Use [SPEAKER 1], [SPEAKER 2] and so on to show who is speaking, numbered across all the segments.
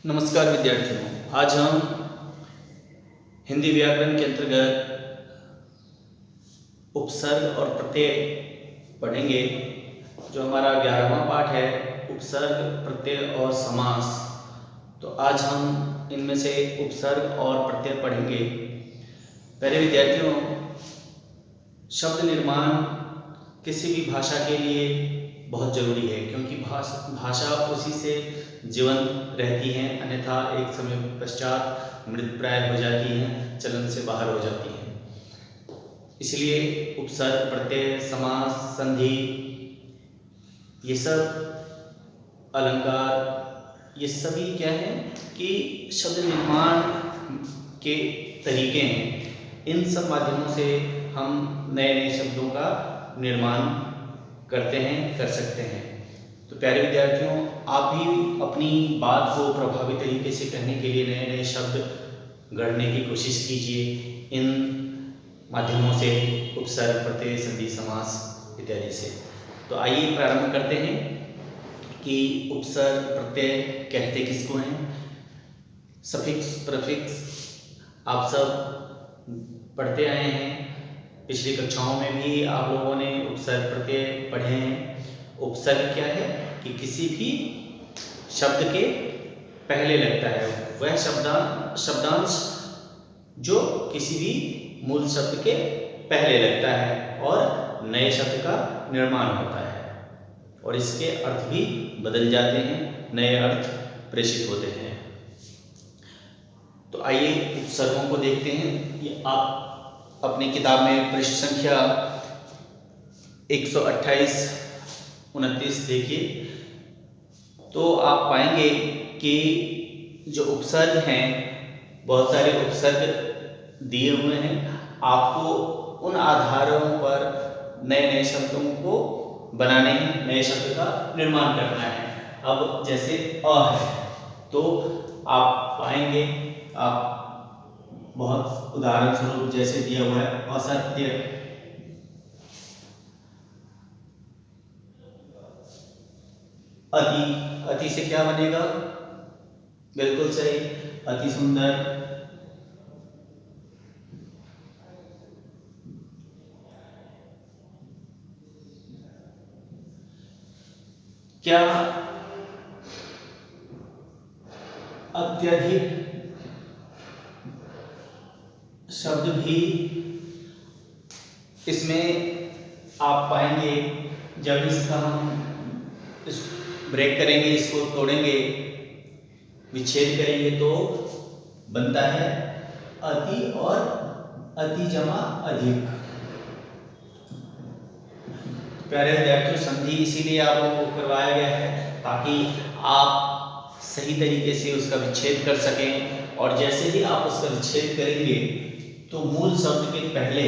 [SPEAKER 1] नमस्कार विद्यार्थियों, आज हम हिंदी व्याकरण के अंतर्गत उपसर्ग और प्रत्यय पढ़ेंगे। जो हमारा 11वां पाठ है उपसर्ग, प्रत्यय और समास। तो आज हम इनमें से उपसर्ग और प्रत्यय पढ़ेंगे। पहले विद्यार्थियों, शब्द निर्माण किसी भी भाषा के लिए बहुत ज़रूरी है, क्योंकि भाषा उसी से जीवंत रहती है, अन्यथा एक समय पश्चात मृतप्राय हो जाती हैं, चलन से बाहर हो जाती हैं। इसलिए उपसर्ग, प्रत्यय, समास, संधि, ये सब अलंकार, ये सभी क्या है कि शब्द निर्माण के तरीके हैं। इन सब माध्यमों से हम नए नए शब्दों का निर्माण करते हैं, कर सकते हैं। तो प्यारे विद्यार्थियों, आप भी अपनी बात को प्रभावी तरीके से कहने के लिए नए नए शब्द गढ़ने की कोशिश कीजिए इन माध्यमों से, उपसर्ग, प्रत्यय, संधि, समास इत्यादि से। तो आइए प्रारंभ करते हैं कि उपसर्ग, प्रत्यय कहते किसको हैं। सफिक्स, प्रीफिक्स आप सब पढ़ते आए हैं। पिछली कक्षाओं में भी आप लोगों ने उपसर्ग, प्रत्यय पढ़े हैं। उपसर्ग क्या है कि किसी भी शब्द के पहले लगता है वह शब्दांश जो किसी भी मूल शब्द के पहले लगता है और नए शब्द का निर्माण होता है, और इसके अर्थ भी बदल जाते हैं, नए अर्थ प्रेषित होते हैं। तो आइए उपसर्गों को देखते हैं। ये आप अपनी किताब में पृष्ठ संख्या 128-29 देखिए, तो आप पाएंगे कि जो उपसर्ग हैं, बहुत सारे उपसर्ग दिए हुए हैं। आपको उन आधारों पर नए नए शब्दों को बनाने हैं, नए शब्द का निर्माण करना है। अब जैसे अ है, तो आप पाएंगे, आप बहुत उदाहरण स्वरूप जैसे दिया हुआ है असत्य, अति। अति से क्या बनेगा? बिल्कुल सही, अति सुंदर। क्या अत्यधिक शब्द भी इसमें आप पाएंगे। जब इसका हम इस ब्रेक करेंगे, इसको तोड़ेंगे, विच्छेद करेंगे, तो बनता है अति और अति जमा अधिक। प्यारे विद्यार्थियों, संधि इसीलिए आप लोगों को करवाया गया है ताकि आप सही तरीके से उसका विच्छेद कर सकें, और जैसे ही आप उसका विच्छेद करेंगे तो मूल शब्द के पहले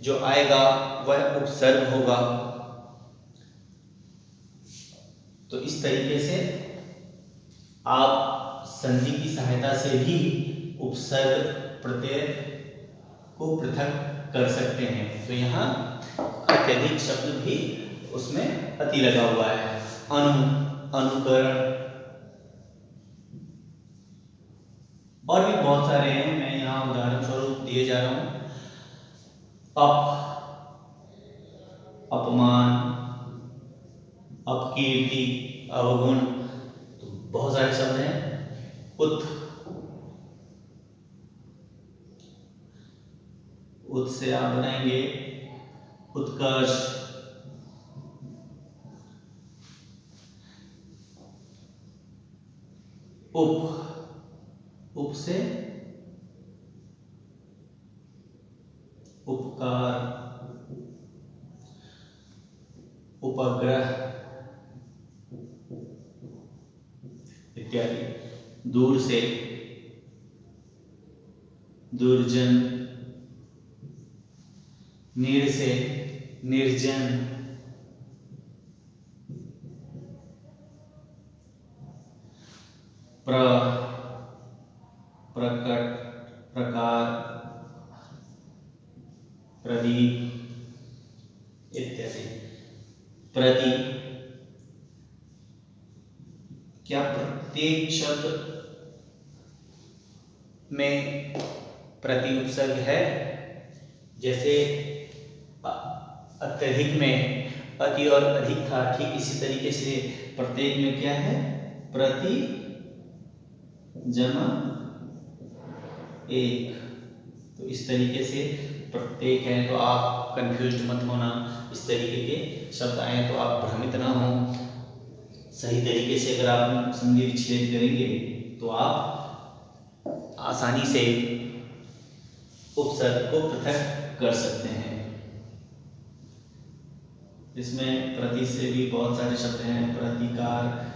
[SPEAKER 1] जो आएगा वह उपसर्ग होगा। तो इस तरीके से आप संधि की सहायता से भी उपसर्ग, प्रत्यय को पृथक कर सकते हैं। तो यहाँ अत्यधिक शब्द भी उसमें अति लगा हुआ है। अनुकरण और भी बहुत सारे हैं, मैं यहाँ उदाहरण स्वरूप दिए जा रहा हूं। अपमान, अपकीर्ति, अवगुण, तो बहुत सारे शब्द हैं। उत से आप बनाएंगे उत्कर्ष, उप से उपकार, उपग्रह इत्यादि। दूर से दुर्जन, नीर से निर्जन, प्रकट, प्रकार, प्रदीप इत्यादि। प्रति, क्या प्रत्येक शब्द में प्रति उपसर्ग है, जैसे अत्यधिक में अति और अधिक था, ठीक इसी तरीके से प्रत्येक में क्या है, प्रति जमा एक। तो इस तरीके से प्रत्येक है, तो आप कंफ्यूज मत होना। इस तरीके के शब्द आए तो आप भ्रमित ना हो। सही तरीके से अगर आप संधि विच्छेद करेंगे तो आप आसानी से उपसर्ग को पृथक कर सकते हैं। इसमें प्रति से भी बहुत सारे शब्द हैं, प्रतिकार,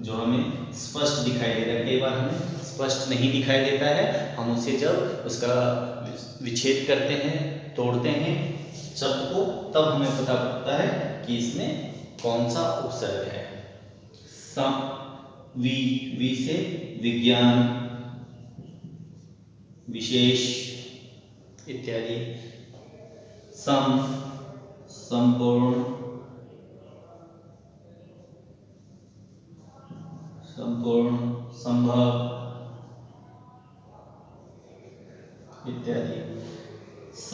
[SPEAKER 1] जो हमें स्पष्ट दिखाई दे रहा है। कई बार हमें स्पष्ट नहीं दिखाई देता है, हम उसे जब उसका विच्छेद करते हैं, तोड़ते हैं शब्द को, तब हमें पता पड़ता है कि इसमें कौन सा उपसर्ग है। वी से विज्ञान, विशेष इत्यादि। संपूर्ण, संभव इत्यादि। स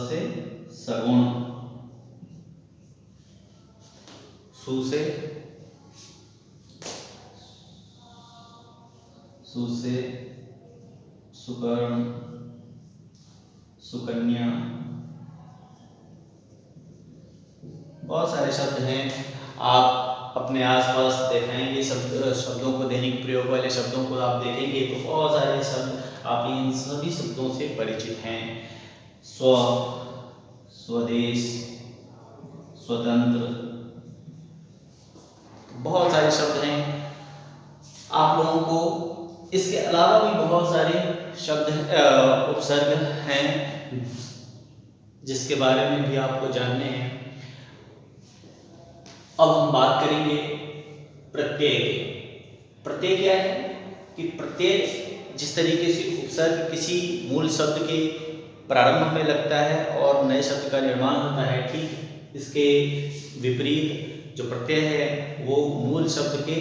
[SPEAKER 1] से सगुण, सु से सुकर्ण, सुकन्या। बहुत सारे शब्द हैं, आप अपने आसपास देखेंगे शब्दों को, दैनिक प्रयोग वाले शब्दों को आप देखेंगे तो बहुत सारे शब्द आप इन सभी शब्दों से परिचित हैं। स्व, स्वदेश, स्वतंत्र, बहुत सारे शब्द हैं आप लोगों को। इसके अलावा भी बहुत सारे शब्द उपसर्ग हैं जिसके बारे में भी आपको जानने हैं। अब हम बात करेंगे प्रत्यय। प्रत्यय क्या है कि प्रत्यय जिस तरीके से उपसर्ग किसी मूल शब्द के प्रारंभ में लगता है और नए शब्द का निर्माण होता है, ठीक इसके विपरीत जो प्रत्यय है वो मूल शब्द के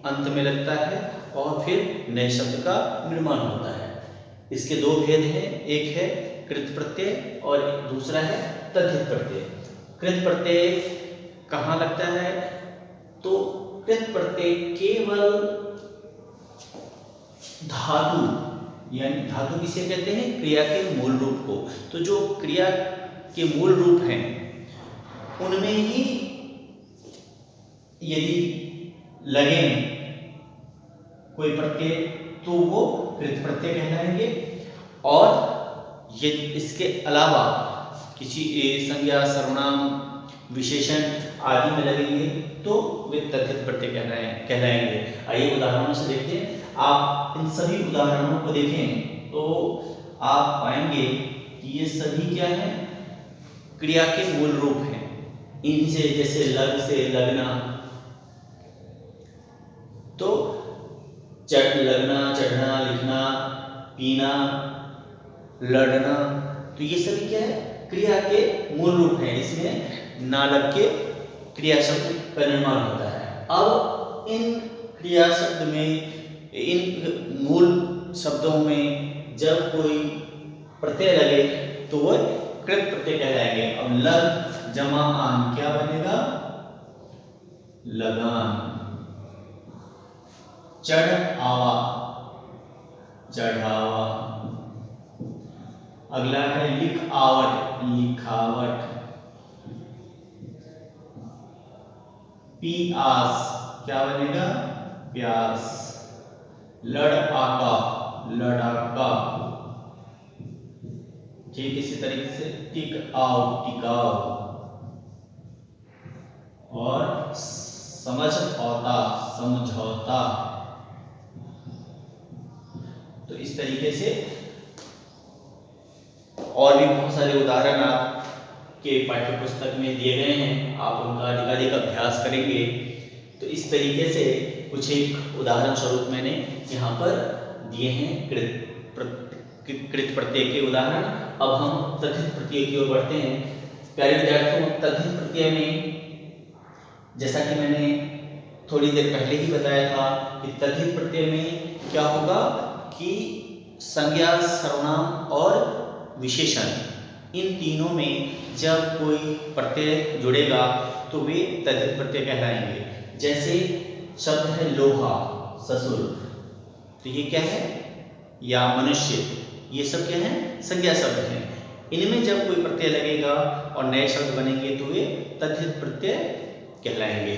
[SPEAKER 1] अंत में लगता है और फिर नए शब्द का निर्माण होता है। इसके दो भेद हैं, एक है कृत प्रत्यय और दूसरा है तद्धित प्रत्यय। कृत प्रत्यय कहाँ लगता है, तो कृत प्रत्यय केवल धातु, यानी धातु किसे कहते हैं, क्रिया के मूल रूप को। तो जो क्रिया के मूल रूप हैं उनमें ही यदि लगे कोई प्रत्यय तो वो कृत प्रत्यय कहलाएंगे, और ये इसके अलावा किसी संज्ञा, सर्वनाम, विशेषण आदि में लगेंगे तो वे तद्धित प्रत्यय कहलाएंगे। आइए उदाहरणों से देखते हैं। आप इन सभी उदाहरणों को देखें तो आप पाएंगे कि ये सभी क्या है, क्रिया के मूल रूप हैं। इनसे जैसे लग से लगना, तो लगना, चढ़ना, लिखना, पीना, लड़ना, तो ये सभी क्या है, क्रिया के मूल रूप हैं। इसमें ना लग के क्रिया शब्द का निर्माण होता है। अब इन क्रिया शब्द में, इन मूल शब्दों में जब कोई प्रत्यय लगे तो वह कृत प्रत्यय कहलाएंगे। अब लग जमा आन क्या बनेगा, लगान। चढ़ आवा, चढ़ावा। अगला है लिख आवट, लिखावट। पी आस क्या बनेगा, प्यास। लड़ आका, लड़ाका। ठीक इसी तरीके से टिक आओ, टिकाओ। और समझ औता, समझौता। तो इस तरीके से और भी बहुत सारे उदाहरण आपके पाठ्य पुस्तक में दिए गए हैं, आप उनका अधिकाधिक अभ्यास करेंगे। तो इस तरीके से कुछ एक उदाहरण स्वरूप मैंने यहाँ पर दिए हैं कृत प्रत्यय के उदाहरण। अब हम तद्धित प्रत्यय की ओर बढ़ते हैं। प्यारे विद्यार्थियों, तद्धित प्रत्यय में जैसा कि मैंने थोड़ी देर पहले ही बताया था कि तद्धित प्रत्यय में क्या होगा कि संज्ञा, सर्वनाम और विशेषण, इन तीनों में जब कोई प्रत्यय जुड़ेगा तो वे तद्धित प्रत्यय कहलाएंगे। जैसे शब्द है लोहा, ससुर, तो ये क्या है, या मनुष्य, ये सब क्या है, संज्ञा शब्द हैं। इनमें जब कोई प्रत्यय लगेगा और नए शब्द बनेंगे तो वे तद्धित प्रत्यय कहलाएंगे।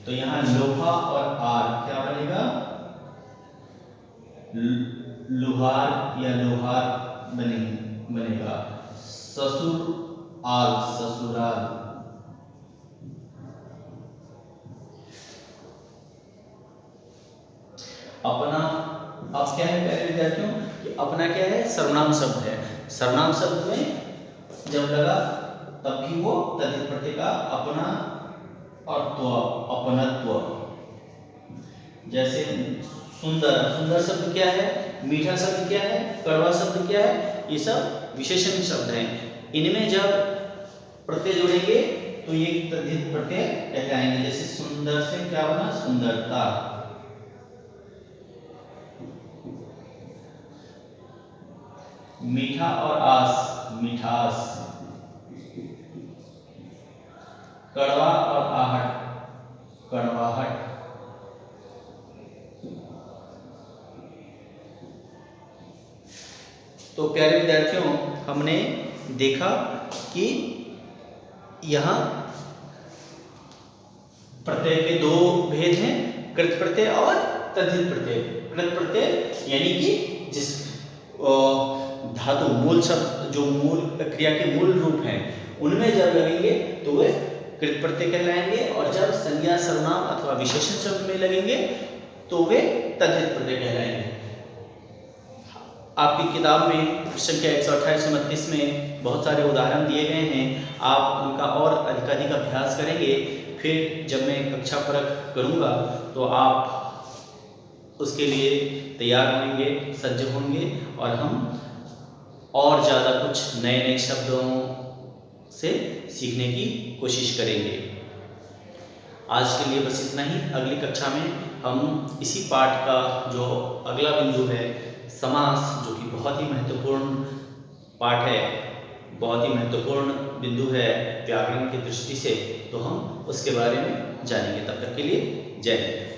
[SPEAKER 1] तो यहाँ लोहा और आर क्या बनेगा, लुहार या लोहार बनेगा। ससुर, आल, ससुराल। अपना, अब क्या है प्यारे विद्यार्थियों कि अपना क्या है, सर्वनाम शब्द है। सर्वनाम शब्द में जब लगा तब भी वो तद्धित प्रत्यय का अपना और त्व, अपनत्व। जैसे सुंदर, सुंदर शब्द क्या है, मीठा शब्द क्या है, कड़वा शब्द क्या है, ये सब विशेषण शब्द हैं। इनमें जब प्रत्यय जुड़ेंगे तो ये तद्धित प्रत्यय कहलाएंगे। जैसे सुंदर से क्या बना, सुंदरता। मीठा और आस, मिठास। कड़वा और आहट, कड़वाहट। तो प्यारे विद्यार्थियों, हमने देखा कि यहाँ प्रत्यय के दो भेद हैं, कृत प्रत्यय और तद्धित प्रत्यय। कृत प्रत्यय यानी कि जिस धातु, मूल शब्द, जो मूल क्रिया के मूल रूप हैं, उनमें जब लगेंगे तो वे कृत प्रत्यय कहलाएंगे, और जब संज्ञा, सर्वनाम अथवा विशेषण शब्द में लगेंगे तो वे तद्धित प्रत्यय कहलाएंगे। आपकी किताब में संख्या 128-129 में बहुत सारे उदाहरण दिए गए हैं। आप उनका और अधिकाधिक अभ्यास करेंगे, फिर जब मैं कक्षा परख करूँगा तो आप उसके लिए तैयार होंगे, सज्ज होंगे, और हम और ज़्यादा कुछ नए नए शब्दों से सीखने की कोशिश करेंगे। आज के लिए बस इतना ही। अगली कक्षा में हम इसी पाठ का जो अगला बिंदु है, समास, जो कि बहुत ही महत्वपूर्ण पाठ है, बहुत ही महत्वपूर्ण बिंदु है व्याकरण की दृष्टि से, तो हम उसके बारे में जानेंगे। तब तक के लिए जय हिंद।